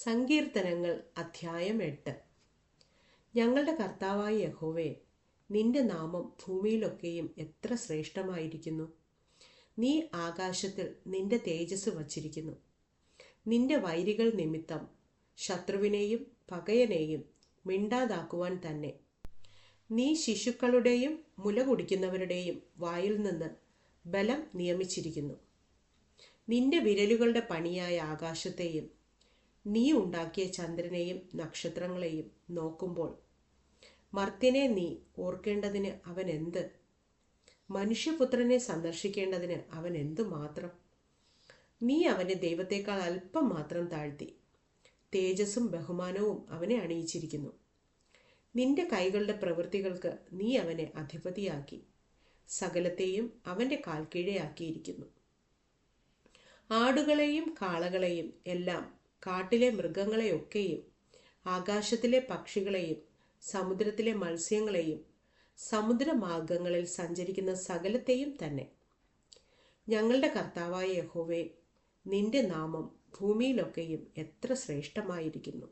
സങ്കീർത്തനങ്ങൾ അധ്യായം 8. ഞങ്ങളുടെ കർത്താവായ യഹോവേ, നിന്റെ നാമം ഭൂമിയിലൊക്കെയും എത്ര ശ്രേഷ്ഠമായിരിക്കുന്നു. നീ ആകാശത്തിൽ നിന്റെ തേജസ് വച്ചിരിക്കുന്നു. നിന്റെ വൈരികൾ നിമിത്തം ശത്രുവിനെയും പകയനെയും മിണ്ടാതാക്കുവാൻ തന്നെ. നീ ശിശുക്കളുടെയും മുല കുടിക്കുന്നവരുടെയും വായിൽ നിന്ന് ബലം നിയമിച്ചിരിക്കുന്നു. നിന്റെ വിരലുകളുടെ പണിയായ ആകാശത്തെയും നീ ഉണ്ടാക്കിയ ചന്ദ്രനെയും നക്ഷത്രങ്ങളെയും നോക്കുമ്പോൾ മർത്യനെ നീ ഓർക്കേണ്ടതിന് അവൻ എന്ത്? മനുഷ്യപുത്രനെ സന്ദർശിക്കേണ്ടതിന് അവൻ എന്തുമാത്രം? നീ അവനെ ദൈവത്തെക്കാൾ അല്പം മാത്രം താഴ്ത്തി. തേജസ്സും ബഹുമാനവും അവനെ അണിയിച്ചിരിക്കുന്നു. നിന്റെ കൈകളുടെ പ്രവൃത്തികൾക്ക് നീ അവനെ അധിപതിയാക്കി. സകലത്തെയും അവൻ്റെ കാൽക്കീഴെയാക്കിയിരിക്കുന്നു. ആടുകളെയും കാളകളെയും എല്ലാം, കാട്ടിലെ മൃഗങ്ങളെയൊക്കെയും, ആകാശത്തിലെ പക്ഷികളെയും സമുദ്രത്തിലെ മത്സ്യങ്ങളെയും സമുദ്രമാർഗങ്ങളിൽ സഞ്ചരിക്കുന്ന സകലത്തെയും തന്നെ. ഞങ്ങളുടെ കർത്താവായ യഹോവേ, നിന്റെ നാമം ഭൂമിയിലൊക്കെയും എത്ര ശ്രേഷ്ഠമായിരിക്കുന്നു.